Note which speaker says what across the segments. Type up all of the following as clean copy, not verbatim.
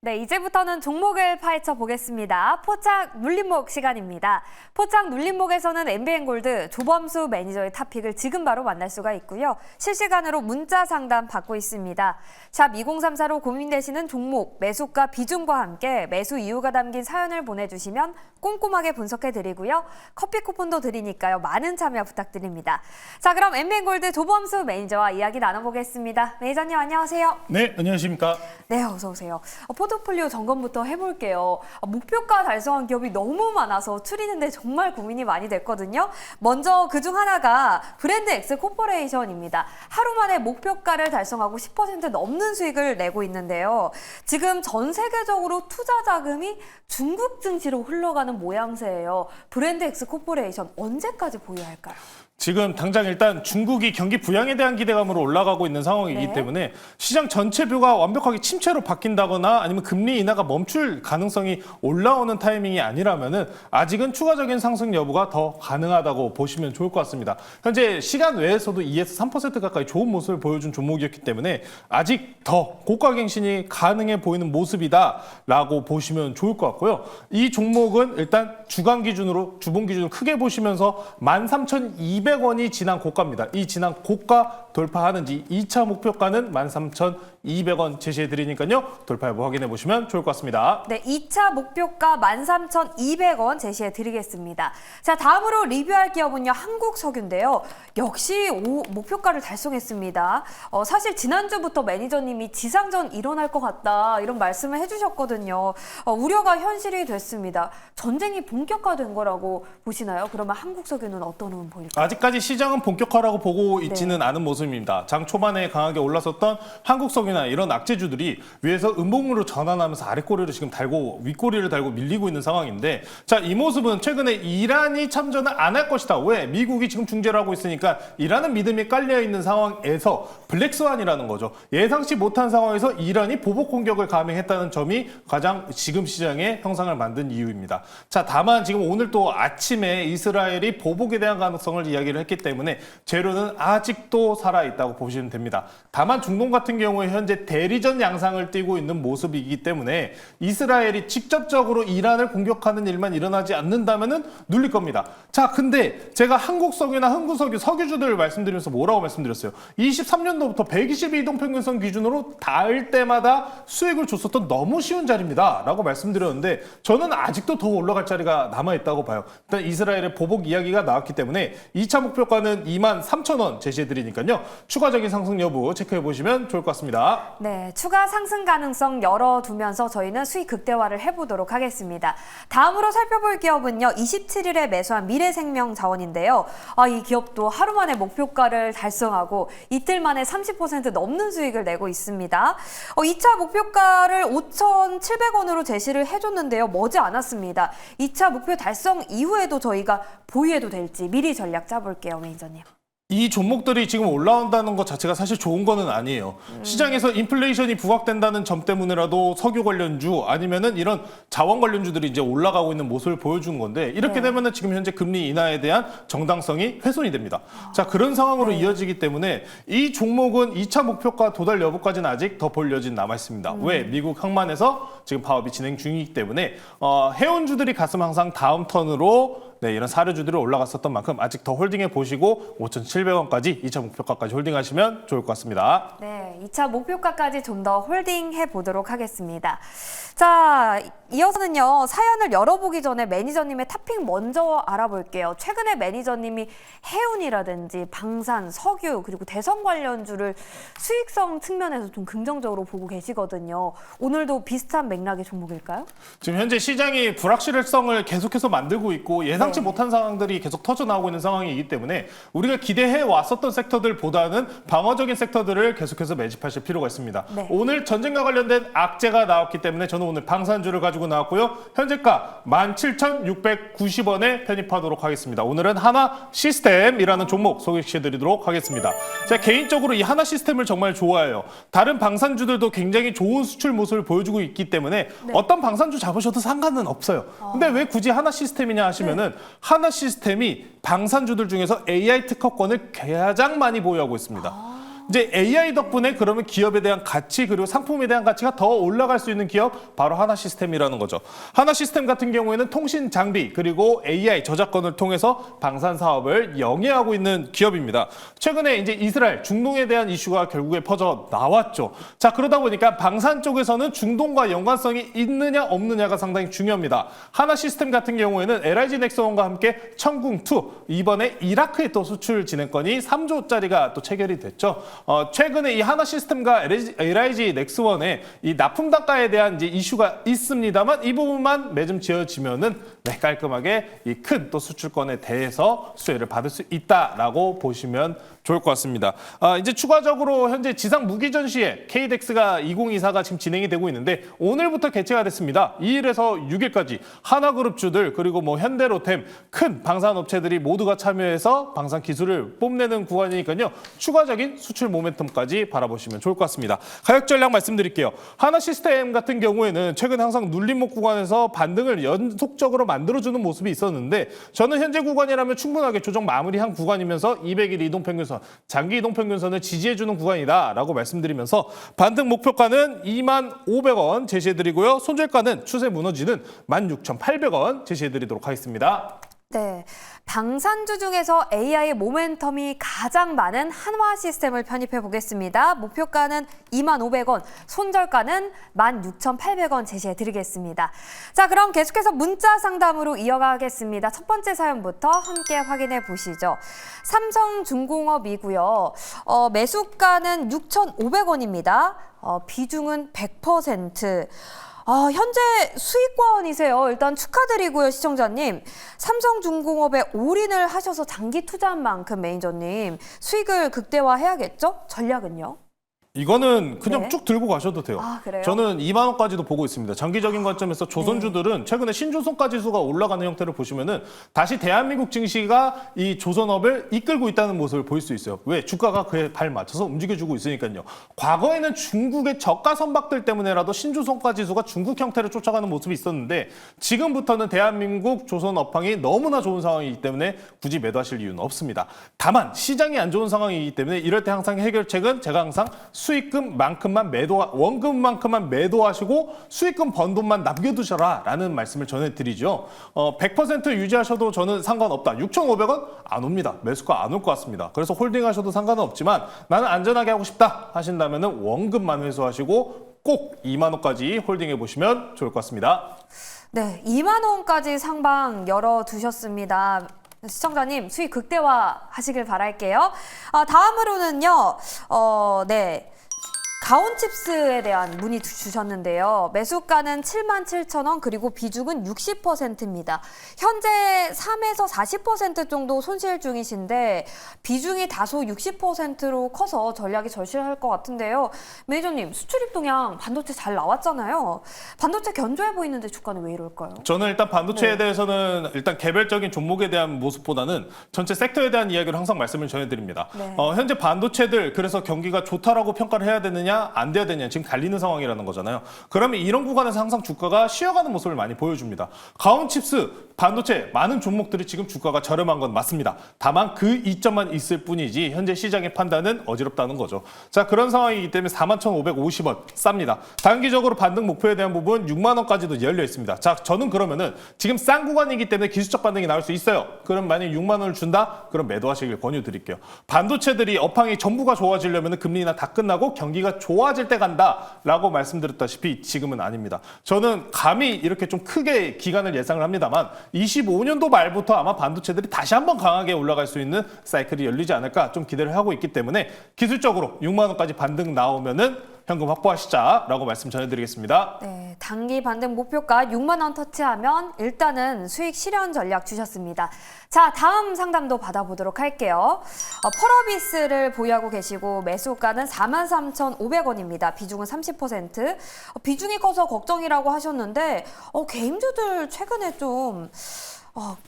Speaker 1: 네, 이제부터는 종목을 파헤쳐 보겠습니다. 포착 눌림목 시간입니다. 포착 눌림목에서는 MBN골드 조범수 매니저의 탑픽을 지금 바로 만날 수가 있고요. 실시간으로 문자 상담 받고 있습니다. 샵 2034로 고민되시는 종목, 매수가 비중과 함께 매수 이유가 담긴 사연을 보내주시면 꼼꼼하게 분석해드리고요. 커피 쿠폰도 드리니까요. 많은 참여 부탁드립니다. 자, 그럼 MBN골드 조범수 매니저와 이야기 나눠보겠습니다. 매니저님 안녕하세요.
Speaker 2: 네, 안녕하십니까.
Speaker 1: 네, 어서 오세요. 포트폴리오 점검부터 해볼게요. 목표가 달성한 기업이 너무 많아서 추리는데 정말 고민이 많이 됐거든요. 먼저 그중 하나가 브랜드 X 코퍼레이션입니다. 하루 만에 목표가를 달성하고 10% 넘는 수익을 내고 있는데요. 지금 전 세계적으로 투자 자금이 중국 증시로 흘러가는 모양새예요. 브랜드 X 코퍼레이션 언제까지 보유할까요?
Speaker 2: 지금 당장 일단 중국이 경기 부양에 대한 기대감으로 올라가고 있는 상황이기
Speaker 1: 네.
Speaker 2: 때문에 시장 전체 뷰가 완벽하게 침체로 바뀐다거나 아니면 금리 인하가 멈출 가능성이 올라오는 타이밍이 아니라면은 아직은 추가적인 상승 여부가 더 가능하다고 보시면 좋을 것 같습니다. 현재 시간 외에서도 2에서 3% 가까이 좋은 모습을 보여준 종목이었기 때문에 아직 더 고가갱신이 가능해 보이는 모습이다라고 보시면 좋을 것 같고요. 이 종목은 일단 주간 기준으로 주봉 기준으로 크게 보시면서 13,200원이 지난 고가입니다. 이 지난 고가 돌파하는지 2차 목표가는 13,200원 제시해 드리니까요. 돌파 여부 확인해 보시면 좋을 것 같습니다.
Speaker 1: 네, 2차 목표가 13,200원 제시해 드리겠습니다. 자, 다음으로 리뷰할 기업은요. 한국석유인데요. 역시 목표가를 달성했습니다. 사실 지난주부터 매니저님이 지상전 일어날 것 같다 이런 말씀을 해주셨거든요. 우려가 현실이 됐습니다. 전쟁이 본격화된 거라고 보시나요? 그러면 한국석유는 어떤 흐름 보일까요?
Speaker 2: 아직까지 시장은 본격화라고 보고 있지는 않은 모습입니다. 장 초반에 강하게 올랐었던 한국석유나 이런 악재주들이 위에서 음봉으로 전환하면서 아랫꼬리를 지금 달고 윗꼬리를 달고 밀리고 있는 상황인데, 자, 이 모습은 최근에 이란이 참전을 안 할 것이다. 왜? 미국이 지금 중재를 하고 있으니까 이란은 믿음이 깔려 있는 상황에서 블랙스완이라는 거죠. 예상치 못한 상황에서 이란이 보복 공격을 감행했다는 점이 가장 지금 시장의 형상을 만든 이유입니다. 자, 다만 지금 오늘 또 아침에 이스라엘이 보복에 대한 가능성을 이야기를 했기 때문에 재료는 아직도 살아있다고 보시면 됩니다. 다만 중동 같은 경우에 현재 대리전 양상을 띠고 있는 모습이기 때문에 이스라엘이 직접적으로 이란을 공격하는 일만 일어나지 않는다면은 눌릴 겁니다. 자, 근데 제가 한국석유나 흥구석유, 석유주들 말씀드리면서 뭐라고 말씀드렸어요? 23년도부터 120일 이동평균선 기준으로 닿을 때마다 수익을 줬었던 너무 쉬운 자리입니다 라고 말씀드렸는데, 저는 아직도 더 올라갈 자리가 남아있다고 봐요. 일단 이스라엘의 보복 이야기가 나왔기 때문에 2차 목표가는 23,000원 제시해드리니까요. 추가적인 상승 여부 체크해보시면 좋을 것 같습니다.
Speaker 1: 네, 추가 상승 가능성 열어두면서 저희는 수익 극대화를 해보도록 하겠습니다. 다음으로 살펴볼 기업은요. 27일에 매수한 미래생명자원인데요. 이 기업도 하루 만에 목표가를 달성하고 이틀 만에 30% 넘는 수익을 내고 있습니다. 2차 목표가를 5,700원으로 제시를 해줬는데요. 머지않았습니다. 2차 목표 달성 이후에도 저희가 보유해도 될지 미리 전략 짜볼게요, 매니저님.
Speaker 2: 이 종목들이 지금 올라온다는 것 자체가 사실 좋은 거는 아니에요. 시장에서 인플레이션이 부각된다는 점 때문에라도 석유 관련주 아니면은 이런 자원 관련주들이 이제 올라가고 있는 모습을 보여주는 건데, 이렇게 되면은 지금 현재 금리 인하에 대한 정당성이 훼손이 됩니다. 자, 그런 상황으로 이어지기 때문에 이 종목은 2차 목표가 도달 여부까지는 아직 더 볼 여지는 남아 있습니다. 왜? 미국 항만에서 지금 파업이 진행 중이기 때문에 해운주들이 갔으면 항상 다음 턴으로 이런 사료주들이 올라갔었던 만큼 아직 더 홀딩해 보시고 5,700원까지 2차 목표가까지 홀딩하시면 좋을 것 같습니다.
Speaker 1: 네, 2차 목표가까지 좀 더 홀딩해 보도록 하겠습니다. 자, 이어서는요. 사연을 열어보기 전에 매니저님의 탑픽 먼저 알아볼게요. 최근에 매니저님이 해운이라든지 방산, 석유 그리고 대선 관련주를 수익성 측면에서 좀 긍정적으로 보고 계시거든요. 오늘도 비슷한 맥락의 종목일까요?
Speaker 2: 지금 현재 시장이 불확실성을 계속해서 만들고 있고 예상치 못한 상황들이 계속 터져나오고 있는 상황이기 때문에 우리가 기대해 왔었던 섹터들보다는 방어적인 섹터들을 계속해서 매집하실 필요가 있습니다.
Speaker 1: 네.
Speaker 2: 오늘 전쟁과 관련된 악재가 나왔기 때문에 저는 오늘 방산주를 가지고 나왔고요. 현재가 17,690원에 편입하도록 하겠습니다. 오늘은 하나 시스템이라는 종목 소개시켜드리도록 하겠습니다. 제가 개인적으로 이 하나 시스템을 정말 좋아해요. 다른 방산주들도 굉장히 좋은 수출 모습을 보여주고 있기 때문에 어떤 방산주 잡으셔도 상관은 없어요. 근데 왜 굳이 하나 시스템이냐 하시면은 하나 시스템이 방산주들 중에서 AI 특허권을 가장 많이 보유하고 있습니다. 이제 AI 덕분에 그러면 기업에 대한 가치 그리고 상품에 대한 가치가 더 올라갈 수 있는 기업 바로 하나시스템이라는 거죠. 하나시스템 같은 경우에는 통신 장비 그리고 AI 저작권을 통해서 방산 사업을 영위하고 있는 기업입니다. 최근에 이제 이스라엘, 중동에 대한 이슈가 결국에 퍼져 나왔죠. 자, 그러다 보니까 방산 쪽에서는 중동과 연관성이 있느냐 없느냐가 상당히 중요합니다. 하나시스템 같은 경우에는 LIG 넥슨과 함께 천궁2 이번에 이라크에 또 수출 진행권이 3조짜리가 또 체결이 됐죠. 최근에 이 하나시스템과 LIG 넥슨의 이 납품 단가에 대한 이제 이슈가 있습니다만 이 부분만 매점 지어지면은 깔끔하게 이 큰 또 수출권에 대해서 수혜를 받을 수 있다라고 보시면 좋을 것 같습니다. 이제 추가적으로 현재 지상 무기 전시회 KDEX가 2024가 지금 진행이 되고 있는데 오늘부터 개최가 됐습니다. 2일에서 6일까지 하나그룹주들 그리고 뭐 현대로템 큰 방산업체들이 모두가 참여해서 방산 기술을 뽐내는 구간이니까요. 추가적인 수출 모멘텀까지 바라보시면 좋을 것 같습니다. 가격 전략 말씀드릴게요. 하나시스템 같은 경우에는 최근 항상 눌림목 구간에서 반등을 연속적으로 만들어주는 모습이 있었는데 저는 현재 구간이라면 충분하게 조정 마무리한 구간이면서 200일 이동평균선, 장기 이동평균선을 지지해주는 구간이다라고 말씀드리면서 반등 목표가는 25,500원 제시해드리고요. 손절가는 추세 무너지는 16,800원 제시해드리도록 하겠습니다.
Speaker 1: 네, 방산주 중에서 AI 모멘텀이 가장 많은 한화시스템을 편입해 보겠습니다. 목표가는 25,500원, 손절가는 16,800원 제시해 드리겠습니다. 자, 그럼 계속해서 문자 상담으로 이어가겠습니다. 첫 번째 사연부터 함께 확인해 보시죠. 삼성중공업이고요. 매수가는 6,500원입니다. 비중은 100%. 현재 수익권이세요. 일단 축하드리고요, 시청자님. 삼성중공업에 올인을 하셔서 장기 투자한 만큼 매니저님 수익을 극대화해야겠죠? 전략은요?
Speaker 2: 이거는 그냥
Speaker 1: 네.
Speaker 2: 쭉 들고 가셔도 돼요.
Speaker 1: 그래요?
Speaker 2: 저는 2만 원까지도 보고 있습니다. 장기적인 관점에서 조선주들은 최근에 신조선가 지수가 올라가는 형태를 보시면은 다시 대한민국 증시가 이 조선업을 이끌고 있다는 모습을 볼 수 있어요. 왜? 주가가 그에 발 맞춰서 움직여주고 있으니까요. 과거에는 중국의 저가 선박들 때문에라도 신조선가 지수가 중국 형태를 쫓아가는 모습이 있었는데 지금부터는 대한민국 조선업황이 너무나 좋은 상황이기 때문에 굳이 매도하실 이유는 없습니다. 다만 시장이 안 좋은 상황이기 때문에 이럴 때 항상 해결책은 제가 항상 수익금만큼만 원금만큼만 매도하시고 수익금 번 돈만 남겨두셔라 라는 말씀을 전해드리죠. 100% 유지하셔도 저는 상관없다. 6,500원 안 옵니다. 매수가 안 올 것 같습니다. 그래서 홀딩하셔도 상관은 없지만 나는 안전하게 하고 싶다 하신다면 원금만 회수하시고 꼭 2만 원까지 홀딩해 보시면 좋을 것 같습니다.
Speaker 1: 네, 2만 원까지 상방 열어두셨습니다. 시청자님 수익 극대화 하시길 바랄게요. 다음으로는요, 네. 가온칩스에 대한 문의 주셨는데요. 매수가는 77,000원 그리고 비중은 60%입니다. 현재 3에서 40% 정도 손실 중이신데 비중이 다소 60%로 커서 전략이 절실할 것 같은데요. 매니저님 수출입 동향 반도체 잘 나왔잖아요. 반도체 견조해 보이는데 주가는 왜 이럴까요?
Speaker 2: 저는 일단 반도체에 대해서는 일단 개별적인 종목에 대한 모습보다는 전체 섹터에 대한 이야기를 항상 말씀을 전해드립니다.
Speaker 1: 네.
Speaker 2: 현재 반도체들 그래서 경기가 좋다라고 평가를 해야 되느냐 안 돼야 되느냐 지금 갈리는 상황이라는 거잖아요. 그러면 이런 구간에서 항상 주가가 쉬어가는 모습을 많이 보여줍니다. 가온칩스, 반도체 많은 종목들이 지금 주가가 저렴한 건 맞습니다. 다만 그 이점만 있을 뿐이지 현재 시장의 판단은 어지럽다는 거죠. 자, 그런 상황이기 때문에 41,550원 쌉니다. 단기적으로 반등 목표에 대한 부분 6만 원까지도 열려 있습니다. 자, 저는 그러면은 지금 싼 구간이기 때문에 기술적 반등이 나올 수 있어요. 그럼 만약 6만 원을 준다? 그럼 매도하시길 권유드릴게요. 반도체들이 업황이 전부가 좋아지려면 금리나 다 끝나고 경기가 좋아질 때 간다라고 말씀드렸다시피 지금은 아닙니다. 저는 감히 이렇게 좀 크게 기간을 예상을 합니다만 25년도 말부터 아마 반도체들이 다시 한번 강하게 올라갈 수 있는 사이클이 열리지 않을까 좀 기대를 하고 있기 때문에 기술적으로 6만 원까지 반등 나오면은 현금 확보하시자라고 말씀 전해드리겠습니다.
Speaker 1: 네, 단기 반등 목표가 6만 원 터치하면 일단은 수익 실현 전략 주셨습니다. 자, 다음 상담도 받아보도록 할게요. 펄어비스를 보유하고 계시고 매수가는 43,500원입니다. 비중은 30%. 비중이 커서 걱정이라고 하셨는데 게임주들 최근에 좀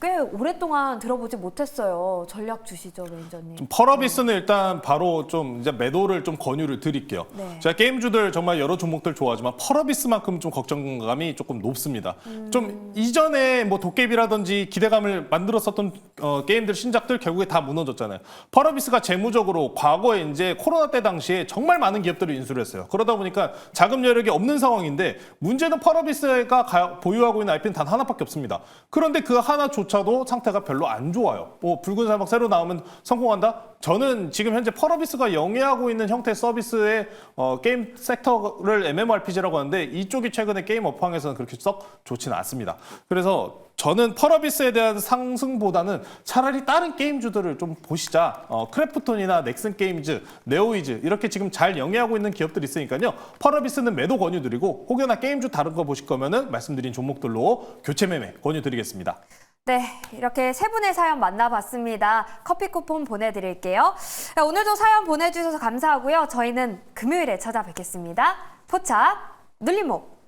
Speaker 1: 꽤 오랫동안 들어보지 못했어요. 전략 주시죠, 매니저님.
Speaker 2: 펄어비스는 일단 바로 좀 이제 매도를 좀 권유를 드릴게요.
Speaker 1: 네.
Speaker 2: 제가 게임주들 정말 여러 종목들 좋아하지만 펄어비스만큼 좀 걱정감이 조금 높습니다. 좀 이전에 뭐 도깨비라든지 기대감을 만들었었던 게임들 신작들 결국에 다 무너졌잖아요. 펄어비스가 재무적으로 과거에 이제 코로나 때 당시에 정말 많은 기업들을 인수를 했어요. 그러다 보니까 자금 여력이 없는 상황인데 문제는 펄어비스가 보유하고 있는 IP는 단 하나밖에 없습니다. 그런데 그 하나조차도 상태가 별로 안 좋아요. 뭐 붉은 사막 새로 나오면 성공한다? 저는 지금 현재 펄어비스가 영위하고 있는 형태의 서비스의 게임 섹터를 MMORPG라고 하는데 이쪽이 최근에 게임 업황에서는 그렇게 썩 좋지는 않습니다. 그래서 저는 펄어비스에 대한 상승보다는 차라리 다른 게임주들을 좀 보시자. 크래프톤이나 넥슨 게임즈, 네오이즈 이렇게 지금 잘 영위하고 있는 기업들이 있으니까요. 펄어비스는 매도 권유드리고 혹여나 게임주 다른 거 보실 거면은 말씀드린 종목들로 교체 매매 권유드리겠습니다.
Speaker 1: 네, 이렇게 세 분의 사연 만나봤습니다. 커피 쿠폰 보내드릴게요. 오늘도 사연 보내주셔서 감사하고요. 저희는 금요일에 찾아뵙겠습니다. 포착 눌림목.